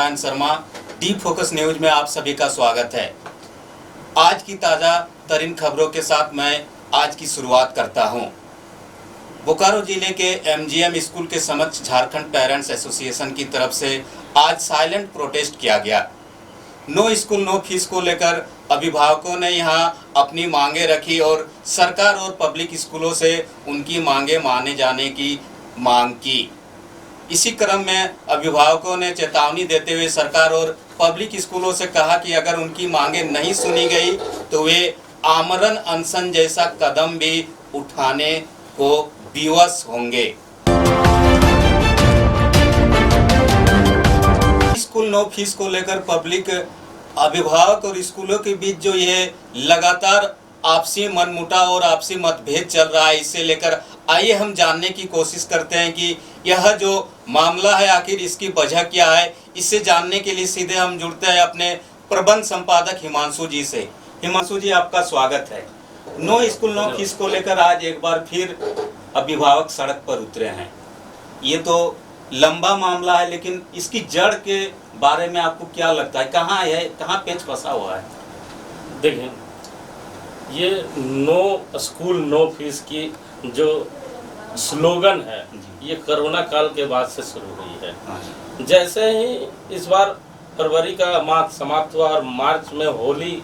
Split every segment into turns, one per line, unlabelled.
Narayan Sharma, D focus news में आप सभी का स्वागत है। आज की ताज़ा तरीन खबरों के साथ मैं आज की शुरुआत करता हूं। बोकारो जिले के एमजीएम स्कूल के समक्ष झारखंड पेरेंट्स एसोसिएशन की तरफ से आज साइलेंट प्रोटेस्ट किया गया। नो स्कूल नो फीस को लेकर अभिभावकों ने यहां अपनी मांगे रखी और सरकार और पब्लिक स्कूलों से उनकी मांगे माने जाने की मांग की। इसी क्रम में अभिभावकों ने चेतावनी देते हुए सरकार और पब्लिक स्कूलों से कहा कि अगर उनकी मांगे नहीं सुनी गई तो वे आमरण अनशन जैसा कदम भी उठाने को विवश होंगे। स्कूल नो फीस को लेकर पब्लिक, अभिभावक और स्कूलों के बीच जो ये लगातार आपसी मनमुटाव और आपसी मतभेद चल रहा है, इसे लेकर आइए हम जानने की कोशिश करते हैं कि यह जो मामला है आखिर इसकी वजह क्या है। इसे जानने के लिए सीधे हम जुड़ते हैं अपने प्रबंध संपादक हिमांशु जी से। हिमांशु जी, आपका स्वागत है। नो स्कूल नो फीस को लेकर आज एक बार फिर अभिभावक सड़क पर उतरे हैं। ये तो लंबा मामला है, लेकिन इसकी जड़ के बारे में आपको क्या लगता है, कहाँ पेच फंसा हुआ है?
देखिए, ये नो स्कूल नो फीस की जो स्लोगन है ये कोरोना काल के बाद से शुरू हुई है। जैसे ही इस बार फरवरी का माह समाप्त हुआ और मार्च में होली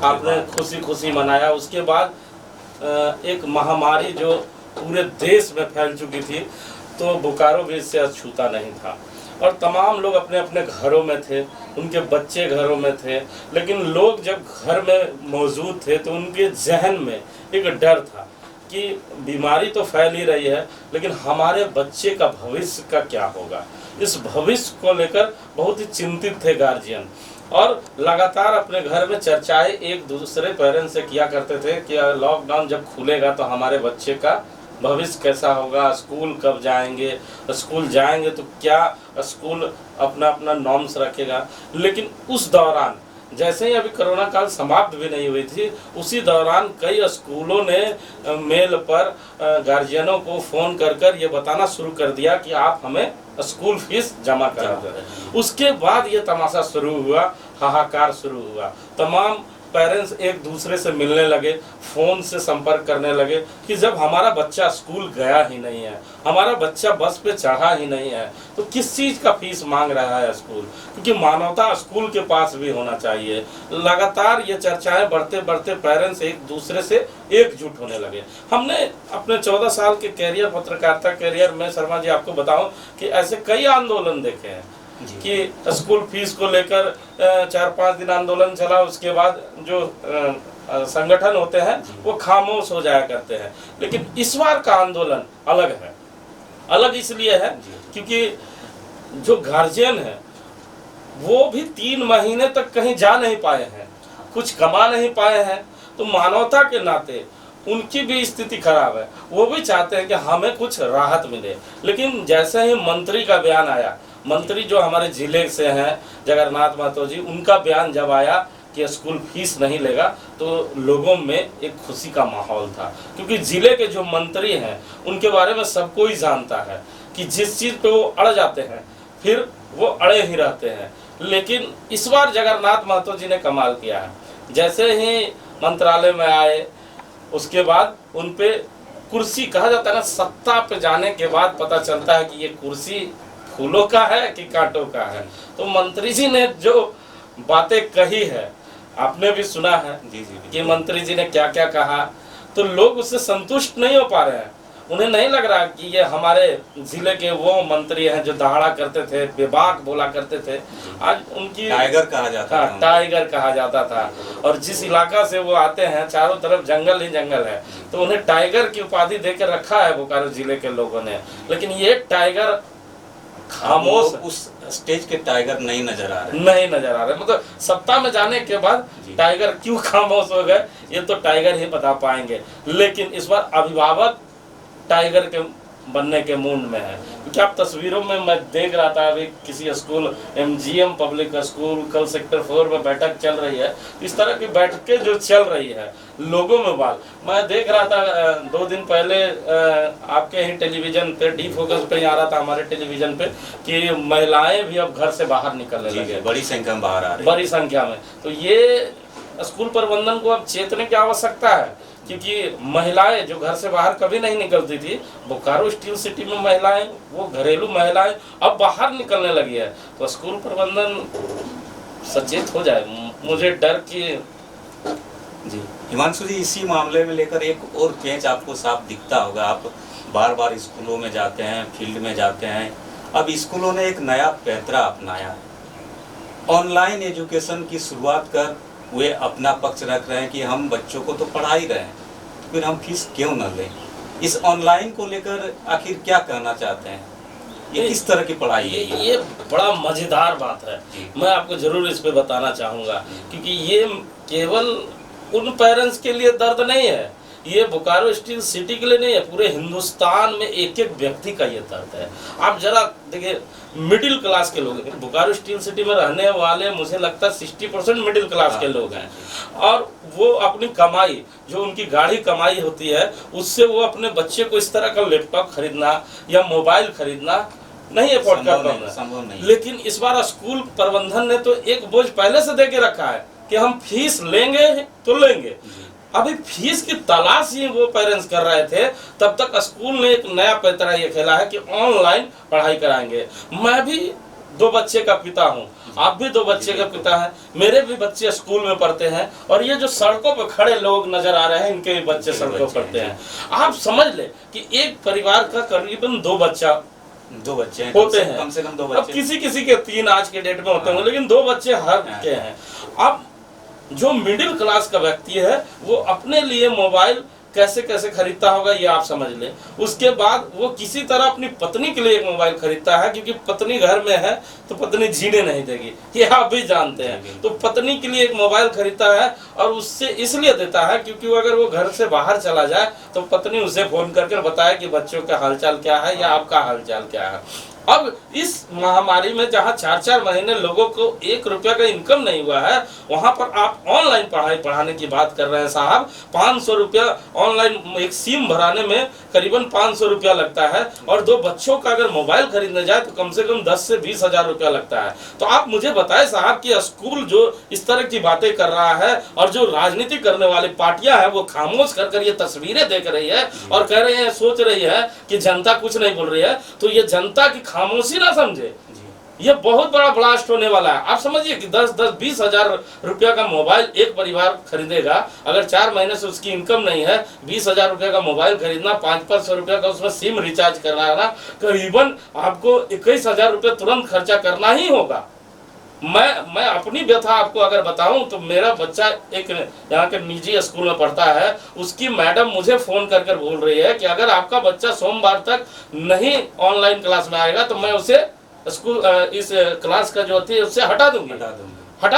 आपने खुशी खुशी मनाया, उसके बाद एक महामारी जो पूरे देश में फैल चुकी थी, तो बोकारो भी इससे अछूता नहीं था और तमाम लोग अपने अपने घरों में थे, उनके बच्चे घरों में थे। लेकिन लोग जब घर में मौजूद थे तो उनके जहन में एक डर था कि बीमारी तो फैल ही रही है, लेकिन हमारे बच्चे का भविष्य का क्या होगा। इस भविष्य को लेकर बहुत ही चिंतित थे गार्जियन और लगातार अपने घर में चर्चाएं एक दूसरे पेरेंट्स से किया करते थे कि लॉकडाउन जब खुलेगा तो हमारे बच्चे का भविष्य कैसा होगा, स्कूल कब जाएंगे, स्कूल जाएंगे तो क्या स्कूल अपना अपना नॉर्म्स रखेगा। लेकिन उस दौरान जैसे ही अभी कोरोना काल समाप्त भी नहीं हुई थी, उसी दौरान कई स्कूलों ने मेल पर गार्जियनों को फ़ोन कर कर ये बताना शुरू कर दिया कि आप हमें स्कूल फीस जमा करा दें। उसके बाद ये तमाशा शुरू हुआ, हाहाकार शुरू हुआ। तमाम पेरेंट्स एक दूसरे से मिलने लगे, फ़ोन से संपर्क करने लगे कि जब हमारा बच्चा स्कूल गया ही नहीं है, हमारा बच्चा बस पे चढ़ा ही नहीं है, तो किस चीज़ का फीस मांग रहा है स्कूल, क्योंकि मानवता स्कूल के पास भी होना चाहिए। लगातार ये चर्चाएं बढ़ते बढ़ते पेरेंट्स एक दूसरे से एकजुट होने लगे। हमने अपने 14 साल के कैरियर, पत्रकारिता कैरियर में शर्मा जी आपको बताऊं कि ऐसे कई आंदोलन देखे हैं कि स्कूल फीस को लेकर 4-5 दिन आंदोलन चला, उसके बाद जो संगठन होते हैं वो खामोश हो जाया करते हैं। लेकिन इस बार का आंदोलन अलग है। अलग इसलिए है क्योंकि जो गार्जियन है वो भी 3 महीने तक कहीं जा नहीं पाए हैं, कुछ कमा नहीं पाए हैं, तो मानवता के नाते उनकी भी स्थिति खराब है। वो भी चाहते हैं कि हमें कुछ राहत मिले। लेकिन जैसे ही मंत्री का बयान आया, मंत्री जो हमारे जिले से हैं जगन्नाथ महतो जी, उनका बयान जब आया कि स्कूल फीस नहीं लेगा, तो लोगों में एक खुशी का माहौल था, क्योंकि जिले के जो मंत्री हैं उनके बारे में सब कोई जानता है कि जिस चीज़ पे वो अड़ जाते हैं फिर वो अड़े ही रहते हैं। लेकिन इस बार जगन्नाथ महतो जी ने कमाल किया है। जैसे ही मंत्रालय में आए, उसके बाद उन पे कुर्सी, कहा जाता है ना, सत्ता पे जाने के बाद पता चलता है कि ये कुर्सी फूलों का है कि कांटों का है। तो मंत्री जी ने जो बातें कही है आपने भी सुना है कि मंत्री जी ने क्या क्या कहा, तो लोग उससे संतुष्ट नहीं हो पा रहे हैं। उन्हें नहीं लग रहा कि ये हमारे जिले के वो मंत्री हैं जो दहाड़ा करते थे, बेबाक बोला करते थे। आज उनकी
टाइगर कहा जाता था,
टाइगर कहा जाता था। और जिस इलाका से वो आते हैं चारों तरफ जंगल ही जंगल है, तो उन्हें टाइगर की उपाधि देकर रखा है बोकारो जिले के लोगों ने। लेकिन ये टाइगर खामोश,
उस स्टेज के टाइगर नहीं नजर आ रहे,
मतलब सत्ता में जाने के बाद टाइगर क्यों खामोश हो गए ये तो टाइगर ही बता पाएंगे। लेकिन इस बार अभिभावक टाइगर के बनने के मूड में है। क्योंकि आप तस्वीरों में मैं देख रहा था, अभी किसी स्कूल MGM पब्लिक स्कूल कल सेक्टर 4 में बैठक चल रही है। इस तरह की बैठकें जो चल रही है लोगों में बाल, मैं देख रहा था 2 दिन पहले आपके ही टेलीविजन पे डी फोकस पे आ रहा था, हमारे टेलीविजन पे, कि महिलाएं भी अब घर से बाहर निकलने लगे,
बड़ी संख्या में बाहर आ रही,
बड़ी संख्या में। तो ये स्कूल प्रबंधन को अब चेतने की आवश्यकता है, क्योंकि महिलाएं जो घर से बाहर कभी नहीं निकलती थी, बोकारो स्टील सिटी में महिलाएं, वो घरेलू महिलाएं अब बाहर निकलने लगी है। तो स्कूल प्रबंधन सचेत हो जाए, मुझे डर की।
जी हिमांशु जी, इसी मामले में लेकर एक और पेंच आपको साफ दिखता होगा। आप बार बार स्कूलों में जाते हैं, फील्ड में जाते हैं। अब स्कूलों ने एक नया पैंतरा अपनाया है, ऑनलाइन एजुकेशन की शुरुआत कर वे अपना पक्ष रख रहे हैं कि हम बच्चों को तो पढ़ा ही रहे हैं, फिर हम फीस क्यों न लें। इस ऑनलाइन को लेकर आखिर क्या कहना चाहते हैं, ये किस तरह की पढ़ाई है?
ये बड़ा मजेदार बात है, मैं आपको जरूर इस पे बताना चाहूँगा, क्योंकि ये केवल उन पेरेंट्स के लिए दर्द नहीं है, ये बोकारो स्टील सिटी के लिए नहीं है, पूरे हिंदुस्तान में एक एक व्यक्ति का ये दर्द है। आप जरा देखिए, मिडिल क्लास के लोग, बोकारो स्टील सिटी में रहने वाले मुझे लगता है 60% मिडिल क्लास के लोग हैं, और वो अपनी कमाई, जो उनकी गाढ़ी कमाई होती है, उससे वो अपने बच्चे को इस तरह का लैपटॉप खरीदना या मोबाइल खरीदना नहीं अफोर्ड कर पाना। लेकिन इस बार स्कूल प्रबंधन ने तो एक बोझ पहले से दे के रखा है कि हम फीस लेंगे तो लेंगे। अभी फीस की तलाश ही वो पेरेंट्स कर रहे थे, तब तक स्कूल ने एक नया पैंतरा ये खेला है कि ऑनलाइन पढ़ाई कराएंगे। मैं भी 2 बच्चे का पिता हूँ, आप भी 2 बच्चे का पिता हैं, मेरे भी बच्चे स्कूल में पढ़ते हैं, और ये जो सड़कों पर खड़े लोग नजर आ रहे हैं, इनके भी बच्चे सड़कों पर पढ़ते हैं। आप समझ ले कि एक परिवार का करीबन 2 बच्चे होते हैं,
कम से कम 2 बच्चे।
अब किसी किसी के 3 आज के डेट में होते हैं, लेकिन 2 बच्चे हर के हैं। अब जो मिडिल क्लास का व्यक्ति है, वो अपने लिए मोबाइल कैसे कैसे खरीदता होगा ये आप समझ लें। उसके बाद वो किसी तरह अपनी पत्नी के लिए एक मोबाइल खरीदता है, क्योंकि पत्नी घर में है तो पत्नी जीने नहीं देगी, ये आप भी जानते हैं। तो पत्नी के लिए एक मोबाइल खरीदता है, और उससे इसलिए देता है क्योंकि अगर वो घर से बाहर चला जाए तो पत्नी उसे फोन करके बताए कि बच्चों का हालचाल क्या है या आपका हालचाल क्या है। अब इस महामारी में जहाँ 4-4 महीने लोगों को 1 रुपया का इनकम नहीं हुआ है, वहाँ पर आप ऑनलाइन पढ़ाई पढ़ाने की बात कर रहे हैं साहब। 500 रुपया ऑनलाइन एक सिम भराने में करीबन 500 रुपया लगता है, और 2 बच्चों का अगर मोबाइल खरीदने जाए तो कम से कम 10 से 20 हजार रुपया लगता है। तो आप मुझे बताएं साहब कि स्कूल जो इस तरह की बातें कर रहा है, और जो राजनीति करने वाली पार्टियां हैं वो खामोश कर ये तस्वीरें देख रही है और कह रहे हैं, सोच रही है कि जनता कुछ नहीं बोल रही है, तो ये जनता की खामोशी ना समझे, ये बहुत बड़ा ब्लास्ट होने वाला है। आप समझिए कि 10-20 हजार रुपया का मोबाइल एक परिवार खरीदेगा, अगर 4 महीने से उसकी इनकम नहीं है, 20 हजार रुपया का मोबाइल खरीदना, 500-500 रुपया का उसमें सिम रिचार्ज करना, करीबन आपको 21 हजार रुपया तुरंत खर्चा करना ही होगा। मैं अपनी व्यथा आपको अगर बताऊं तो मेरा बच्चा एक यहाँ के निजी स्कूल में पढ़ता है, उसकी मैडम मुझे फोन कर बोल रही है कि अगर आपका बच्चा सोमवार तक नहीं ऑनलाइन क्लास में आएगा तो मैं उसे स्कूल इस क्लास का जो होती है उससे हटा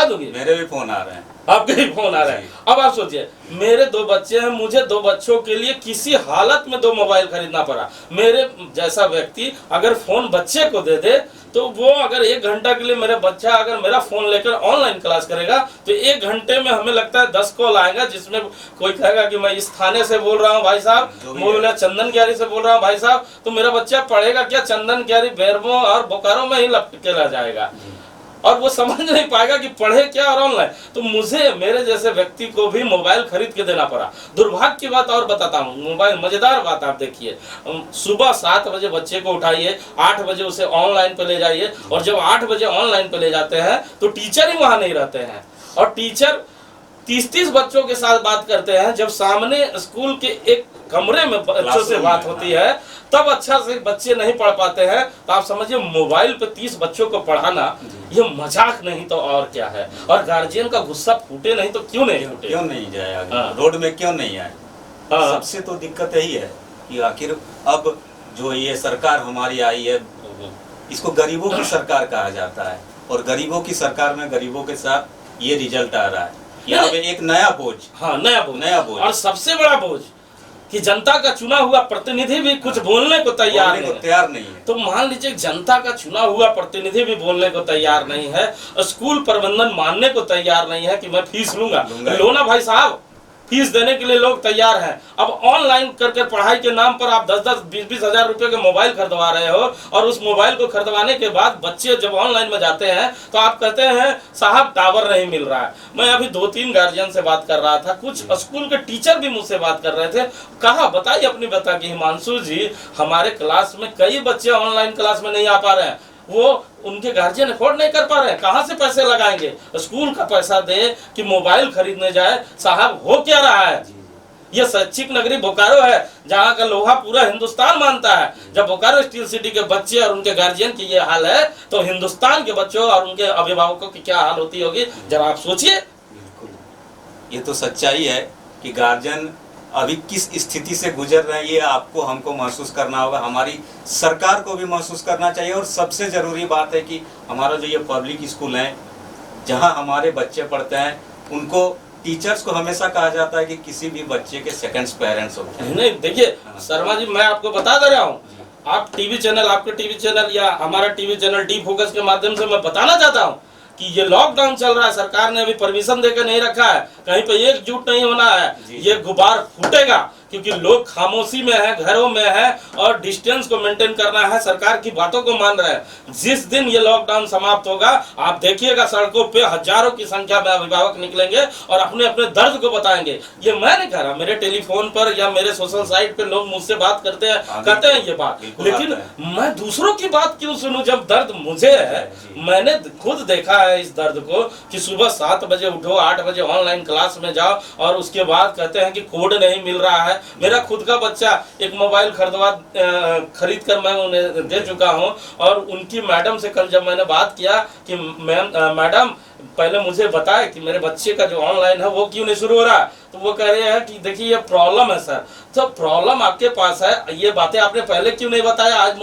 दूंगी।
मेरे भी फोन आ रहे हैं,
आपके भी फोन आ रहा है। अब आप सोचिए, मेरे 2 बच्चे हैं, मुझे 2 बच्चों के लिए किसी हालत में 2 मोबाइल खरीदना पड़ा। मेरे जैसा व्यक्ति अगर फोन बच्चे को दे दे तो वो अगर 1 घंटा के लिए मेरा बच्चा अगर मेरा फोन लेकर ऑनलाइन क्लास करेगा तो 1 घंटे में हमें लगता है 10 कॉल आएगा, जिसमें कोई कहेगा कि मैं इस थाने से बोल रहा हूँ भाई साहब, मैं चंदन क्यारी से बोल रहा हूँ भाई साहब। तो मेरा बच्चा पढ़ेगा क्या? चंदन क्यारी, बेरमो और बोकारो में ही लपट के रह जाएगा, और वो समझ नहीं पाएगा कि पढ़े क्या और ऑनलाइन। तो मुझे मेरे जैसे व्यक्ति को भी मोबाइल खरीद के देना पड़ा। दुर्भाग्य की बात और बताता हूँ, मोबाइल मजेदार बात आप देखिए, सुबह 7 बजे बच्चे को उठाइए, 8 बजे उसे ऑनलाइन पे ले जाइए, और जब 8 बजे ऑनलाइन पे ले जाते हैं तो टीचर ही वहां नहीं रहते हैं, और टीचर 30-30 बच्चों के साथ बात करते हैं। जब सामने स्कूल के एक कमरे में बच्चों से बात होती है तब अच्छा से बच्चे नहीं पढ़ पाते हैं। तो आप समझिए, मोबाइल पे 30 बच्चों को पढ़ाना ये मजाक नहीं तो और क्या है। और गार्जियन का गुस्सा फूटे नहीं तो क्यों नहीं
जाए आगे, रोड में क्यों नहीं आए। सबसे तो दिक्कत यही है कि आखिर अब जो ये सरकार हमारी आई है, इसको गरीबों की सरकार कहा जाता है, और गरीबों की सरकार में गरीबों के साथ ये रिजल्ट आ रहा है। यहाँ पे एक नया बोझ,
नया बोझ। और सबसे बड़ा बोझ कि जनता का चुना हुआ प्रतिनिधि भी कुछ बोलने को तैयार
नहीं है।
तो मान लीजिए जनता का चुना हुआ प्रतिनिधि भी बोलने को तैयार नहीं है, स्कूल प्रबंधन मानने को तैयार नहीं है कि मैं फीस लूंगा। लो ना भाई साहब, फीस देने के लिए लोग तैयार हैं। अब ऑनलाइन करके पढ़ाई के नाम पर आप 10-10, 20-20 हजार रुपए के मोबाइल खरीदवा रहे हो, और उस मोबाइल को खरीदवाने के बाद बच्चे जब ऑनलाइन में जाते हैं तो आप कहते हैं साहब टावर नहीं मिल रहा है। मैं अभी 2-3 गार्जियन से बात कर रहा था, कुछ स्कूल के टीचर भी मुझसे बात कर रहे थे। कहा बताइए अपनी बता कि हिमांशु जी, हमारे क्लास में कई बच्चे ऑनलाइन क्लास में नहीं आ पा रहे हैं, वो उनके गार्जियन अफोर्ड नहीं कर पा रहे हैं, कहां से पैसे लगाएंगे? स्कूल का पैसा दे कि मोबाइल खरीदने जाए? साहब हो क्या रहा है? ये शैक्षिक नगरी बोकारो है, जहां का लोहा पूरा हिंदुस्तान मानता है। जब बोकारो स्टील सिटी के बच्चे और उनके गार्जियन की ये हाल है, तो हिंदुस्तान के बच्चों और उनके अभिभावकों की क्या हाल होती होगी, जरा आप सोचिए।
ये तो सच्चाई है कि गार्जियन अभी किस स्थिति से गुजर रहे हैं, ये आपको हमको महसूस करना होगा, हमारी सरकार को भी महसूस करना चाहिए। और सबसे ज़रूरी बात है कि हमारा जो ये पब्लिक स्कूल हैं, जहां हमारे बच्चे पढ़ते हैं, उनको टीचर्स को हमेशा कहा जाता है कि किसी भी बच्चे के सेकंड्स पेरेंट्स होते हैं।
नहीं देखिए शर्मा जी, मैं आपको बता दे रहा हूँ, आप टीवी चैनल, आपके टीवी चैनल या हमारा टीवी चैनल डी फोकस के माध्यम से मैं बताना चाहता हूँ कि ये लॉकडाउन चल रहा है, सरकार ने अभी परमिशन देकर नहीं रखा है, कहीं पे एकजुट नहीं होना है, ये गुबार फूटेगा, क्योंकि लोग खामोशी में हैं, घरों में हैं और डिस्टेंस को मेंटेन करना है, सरकार की बातों को मान रहे हैं। जिस दिन ये लॉकडाउन समाप्त होगा, आप देखिएगा सड़कों पे हजारों की संख्या में अभिभावक निकलेंगे और अपने अपने दर्द को बताएंगे। ये मैं नहीं कह रहा, मेरे टेलीफोन पर या मेरे सोशल साइट पे लोग मुझसे बात करते हैं, कहते हैं ये बात, लेकिन मैं दूसरों की बात क्यों सुनूं जब दर्द मुझे है? मैंने खुद देखा है इस दर्द को कि सुबह 7 बजे उठो, 8 बजे ऑनलाइन क्लास में जाओ और उसके बाद कहते हैं कि कोड नहीं मिल रहा है। मेरा खुद का बच्चा एक मोबाइल खरीद कर मैं उन्हें दे चुका हूं, और उनकी मैडम से कल जब मैंने बात किया कि मैडम पहले मुझे बताए कि मेरे बच्चे का जो ऑनलाइन है वो क्यों नहीं शुरू हो रहा, तो वो कह रहे हैं कि देखिए ये प्रॉब्लम है सर। तो प्रॉब्लम आपके पास है, ये बातें आपने पहले क्यों नहीं बताया? आज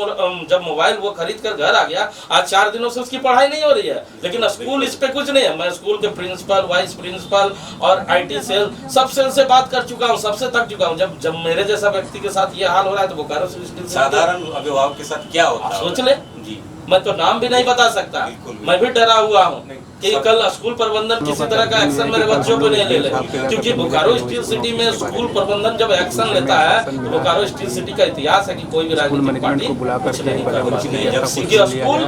जब मोबाइल वो खरीद कर घर आ गया, आज 4 दिनों से उसकी पढ़ाई नहीं हो रही है, लेकिन स्कूल इस पे कुछ नहीं है। मैं स्कूल के प्रिंसिपल, वाइस प्रिंसिपल और IT सेल, सब सेल से बात कर चुका हूँ, सबसे थक चुका हूँ। जब मेरे जैसा व्यक्ति के साथ ये हाल हो रहा है तो बोकारो से
साधारण अभिभावक के साथ क्या होता है?
सोच ले जी, मैं तो नाम भी नहीं बता सकता, मैं भी डरा हुआ हूँ कि कल स्कूल प्रबंधन किसी तरह का एक्शन मेरे बच्चों पे नहीं ले, क्योंकि बोकारो स्टील सिटी में स्कूल प्रबंधन जब एक्शन लेता है तो बोकारो स्टील सिटी का इतिहास है कि कोई भी राजनीतिक पार्टी कुछ नहीं कर पाती है, क्योंकि स्कूल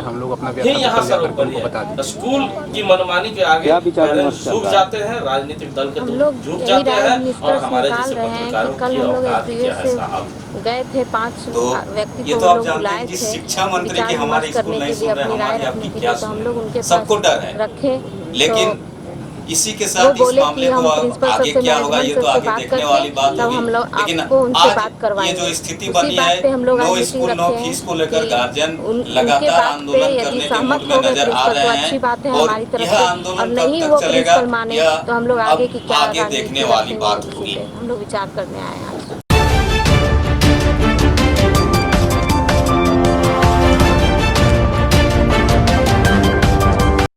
ही यहाँ सर्वोपरि है। स्कूल की मनमानी के आगे झुक जाते हैं, राजनीतिक दल के झुक जाते हैं, और हमारे जैसे पत्रकारों की औकात क्या है साहब।
गए थे 5 व्यक्ति
ये तो आप जानते हैं कि शिक्षा मंत्री की हमारे स्कूल नहीं सुन रहे, हमारी आपकी क्या सुन, सबको डर है, लेकिन इसी के साथ इस मामले को आगे क्या होगा ये तो आगे देखने वाली बात होगी। लेकिन आज ये जो स्थिति बनी है, नो स्कूल नो फीस को लेकर गार्जियन लगातार आंदोलन करने के मूड में नजर आ रहे हैं, और यह आंदोलन कब तक चलेगा यह अब आगे देखने वाली बात होगी।
हम लोग विचार करने आए हैं।